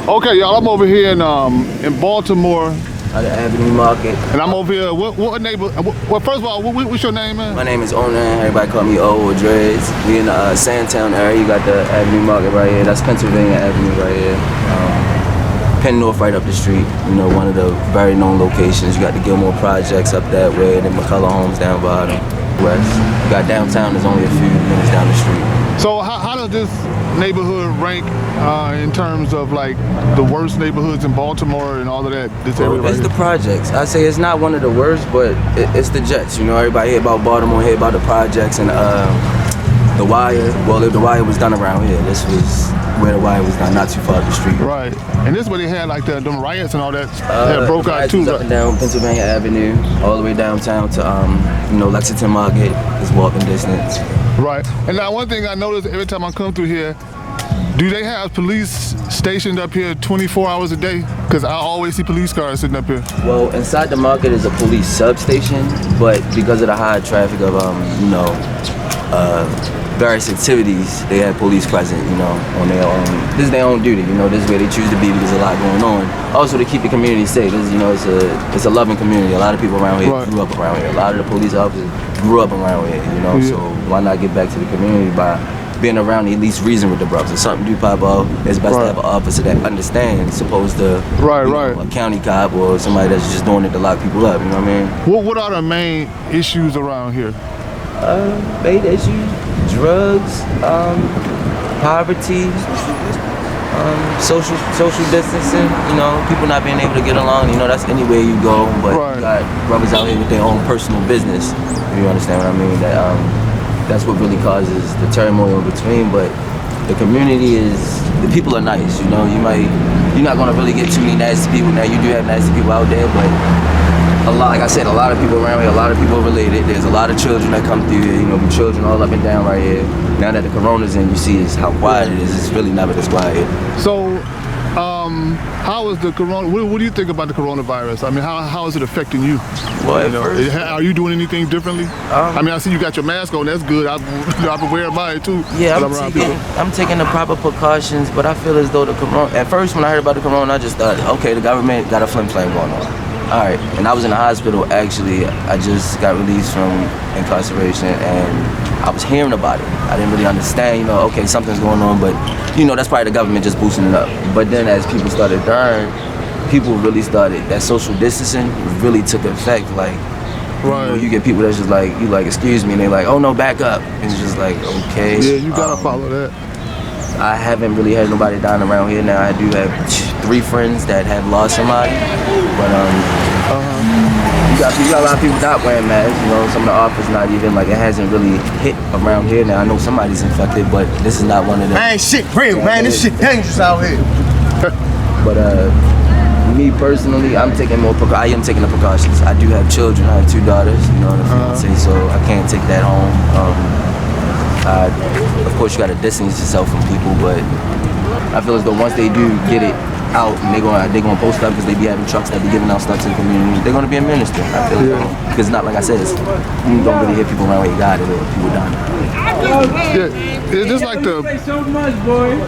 Okay, y'all, I'm over here in Baltimore, At the Avenue Market. and I'm over here. What neighbor? Well, first of all, what's your name, man? My name is Onan. Everybody call me O or Dreads. We in the Sandtown area. You got the Avenue Market right here. That's Pennsylvania Avenue right here. Penn North right up the street. You know, one of the very known locations. You got the Gilmore Projects up that way, and then McCullough Homes down bottom. West. You got downtown. There's only a few minutes down the street. So how does this neighborhood rank in terms of like the worst neighborhoods in Baltimore and all of that? This area right It's here? the projects. I say it's not one of the worst, but it's the Jets. You know, everybody hear about Baltimore, hear about the projects and the Wire. Well, if the Wire was done around here, this was where the Wire was done, not too far up the street. Right, and this is where they had like them riots and all that that broke out too. Up and down Pennsylvania Avenue, all the way downtown to Lexington Market is walking distance. Right, and now one thing I notice every time I come through here, do they have police stationed up here 24 hours a day? Because I always see police cars sitting up here. Well, inside the market is a police substation, but because of the high traffic of various activities, they have police present, on their own. This is their own duty, this is where they choose to be because there's a lot going on. Also to keep the community safe. This is, it's a loving community. A lot of people around here grew up around here. A lot of the police officers grew up around here, so why not get back to the community by being around at least reason with the brothers. If something do pop up, it's best to have an officer that understands, opposed to a county cop or somebody that's just doing it to lock people up, you know what I mean? What are the main issues around here? Main issues, drugs, poverty, social distancing, people not being able to get along, that's anywhere you go, but you got brothers out here with their own personal business, if you understand what I mean, that's what really causes the turmoil in between. But the community the people are nice, you're not gonna really get too many nasty people. Now you do have nasty people out there, but like I said, a lot of people around here, a lot of people related. There's a lot of children that come through here, children all up and down right here. Now that the corona's in, you see how quiet it is. It's really never this quiet. So, how is the corona? What do you think about the coronavirus? I mean, how is it affecting you? Well, are you doing anything differently? I see you got your mask on. That's good. I've been wearing mine too. Yeah, I'm taking the proper precautions, but I feel as though the corona. At first, when I heard about the corona, I just thought, okay, the government got a flim flam going on. All right, and I was in the hospital. Actually, I just got released from incarceration, and I was hearing about it. I didn't really understand, okay, something's going on, but that's probably the government just boosting it up. But then as people started dying, people really started, that social distancing really took effect. Like, you get people that's just like, excuse me, and they're like, oh no, back up. And it's just like, okay. Yeah, you gotta follow that. I haven't really had nobody dying around here now. I do have 3 friends that have lost somebody, but you got a lot of people not wearing masks. Some of the office not even, it hasn't really hit around here now. I know somebody's infected, but this is not one of them. Man, shit real, man. This shit dangerous out here. But me personally, I am taking the precautions. I do have children. I have 2 daughters, and a fiance, so I can't take that home. Of course, you gotta distance yourself from people, but I feel as though once they do get it out, and they're gonna post up because they be having trucks that be giving out stuff to the community. They're gonna be administering. I feel because not like I said, you don't really hear people around where you got it or people dying. Yeah, is this like the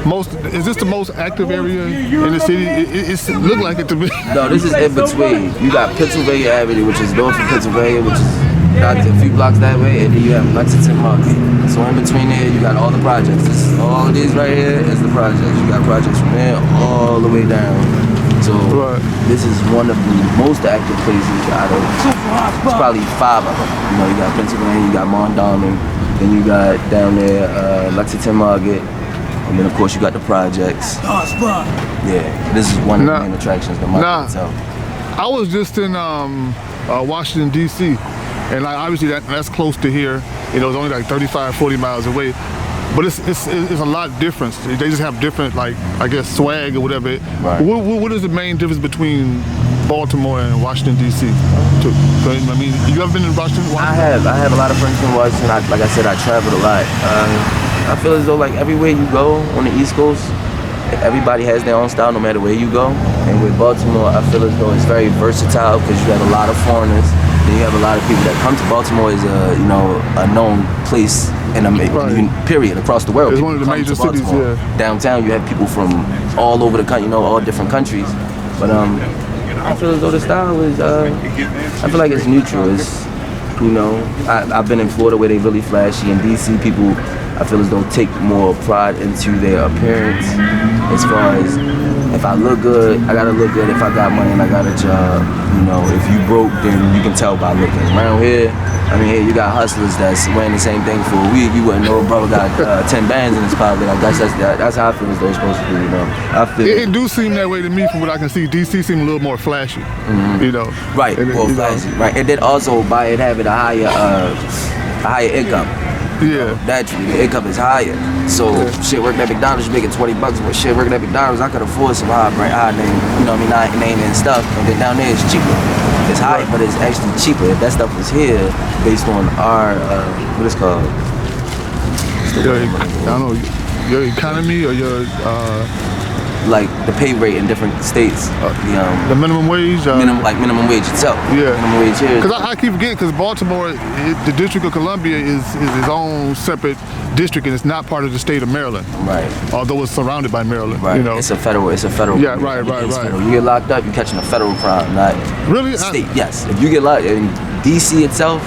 most? Is this the most active area in the city? It look like it to me. No, this is in between. You got Pennsylvania Avenue, which is north of Pennsylvania, which is a few blocks that way, and then you have Lexington Market. So in between there, you got all the projects. All of these right here is the projects. You got projects from there all the way down. So this is one of the most active places out of, it's probably 5 of them. You got Pennsylvania, you got Mondawmin, then you got down there Lexington Market, and then of course you got the projects. Yeah, this is one of the main attractions, the market itself. I was just in Washington, D.C., and obviously that's close to here. It's only like 35, 40 miles away. But it's a lot different. They just have different, swag or whatever. Right. What is the main difference between Baltimore and Washington, D.C.? I mean, you ever been in Washington? I have a lot of friends in Washington. Like I said, I traveled a lot. I feel as though everywhere you go on the East Coast, everybody has their own style no matter where you go. And with Baltimore, I feel as though it's very versatile because you have a lot of foreigners. Then you have a lot of people that come to Baltimore as a known place in period across the world. It's People one of the come major to Baltimore. cities. Yeah. Downtown, you have people from all over the country, all different countries. But I feel as though the style is, I feel like it's neutral. It's, I've been in Florida where they really flashy. In DC, people, I feel as though take more pride into their appearance. As far as, if I look good, I gotta look good. If I got money and I got a job, if you broke, then you can tell by looking. Around here, here you got hustlers that's wearing the same thing for a week. You wouldn't know a brother got 10 bands in his pocket. I guess that's how I feel as though it's supposed to be, I feel it do seem that way to me from what I can see. DC seem a little more flashy, Right, flashy, right. And then also by it having a higher income. Yeah. Naturally, the income is higher. So shit working at McDonald's, you're making $20, but shit working at McDonald's, I could afford some high name, name and stuff. And then down there it's cheaper. It's high, but it's actually cheaper. If that stuff was here, based on our what it's called. I don't know, your economy or your like the pay rate in different states, the minimum wage, minimum wage itself. Yeah, minimum wage here. Because I keep forgetting, because Baltimore, the District of Columbia is its own separate district, and it's not part of the state of Maryland. Right. Although it's surrounded by Maryland. Right. It's a federal. Yeah. Right. Federal. You get locked up, you're catching a federal crime, not really state. Yes. If you get locked in DC itself,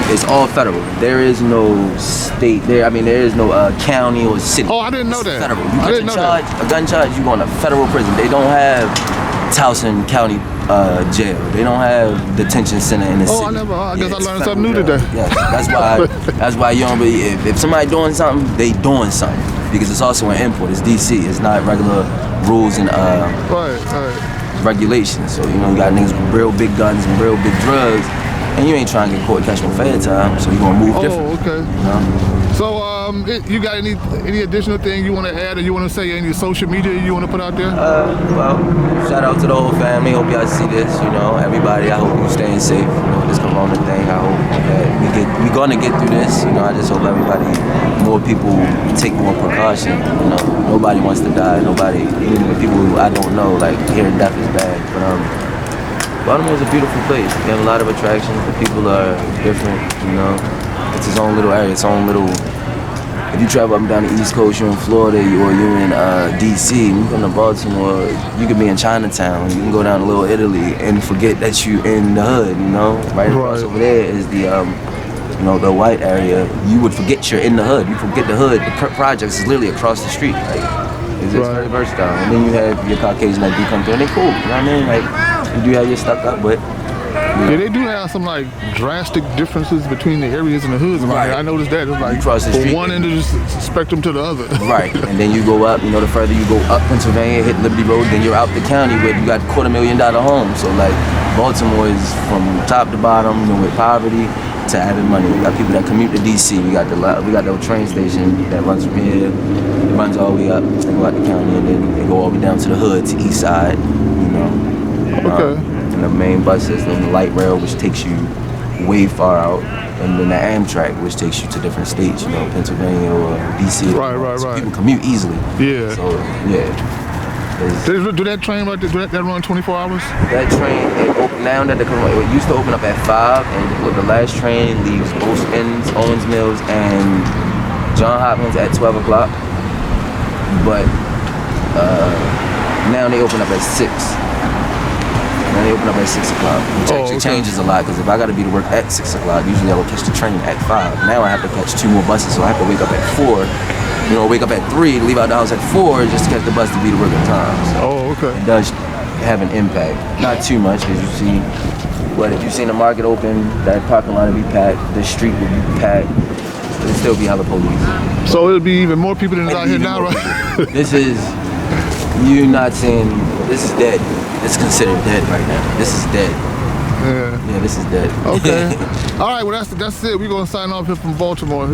it's all federal. There is no state there. There is no county or city. Oh, I didn't know that. Federal. You catch a gun charge, you going to federal prison. They don't have Towson County jail. They don't have detention center in the city. I guess I learned something new today. Yeah, that's why you don't believe if somebody doing something, they doing something, because it's also an import. It's DC. It's not regular rules and regulations. So you got niggas with real big guns and real big drugs. And you ain't trying to get caught catching fair time, so you gonna move different. Oh, okay. So, you got any additional thing you want to add, or you want to say any social media you want to put out there? Well, shout out to the whole family. Hope y'all see this. Everybody. I hope you staying safe. This Corona thing. I hope that we gonna get through this. I just hope more people take more precaution. Nobody wants to die. Nobody, even the people who I don't know, like hearing death is bad. But Baltimore is a beautiful place. We have a lot of attractions. The people are different, It's its own little area, its own little. If you travel up and down the East Coast, you're in Florida, or you're in DC, and you come to Baltimore, you can be in Chinatown, you can go down to Little Italy and forget that you in the hood, Right across over there is the the white area. You would forget you're in the hood. You forget the hood. The projects is literally across the street. It's very versatile. And then you have your Caucasian that do come through, and they cool. You know what I mean? You do have your stuck up, but yeah, they do have some drastic differences between the areas and the hoods. Right. I noticed that. It's cross the street, from one end of the spectrum to the other. Right, and then you go up. The further you go up Pennsylvania, hit Liberty Road, then you're out the county where you got $250,000 homes. So Baltimore is from top to bottom, with poverty to having money. We got people that commute to DC. We got the train station that runs from here. It runs all the way up. They go out the county, and then they go all the way down to the hood, to East Side. Okay. And the main bus system, the light rail, which takes you way far out, and then the Amtrak, which takes you to different states, Pennsylvania or DC. Right. So people commute easily. Yeah. So Do that train right there, that run 24 hours? That train, it used to open up at 5, and the last train leaves both ends, Owens Mills and John Hopkins at 12 o'clock. But now they open up at 6. Now they open up at 6 o'clock, which actually changes a lot, because if I got to be to work at 6 o'clock, usually I will catch the train at 5. Now I have to catch 2 more buses, so I have to wake up at 4. Wake up at 3, leave out the house at 4, just to catch the bus to be to work at times. Oh, okay. It does have an impact. Not too much, because you see, if you seen the market open, that parking lot will be packed, the street will be packed, but it'll still be hella police. So it'll be even more people than out here now, right? This is, you're not saying, this is dead. It's considered dead right now. This is dead. Yeah. Yeah, this is dead. Okay. All right, well, that's it. We're going to sign off here from Baltimore.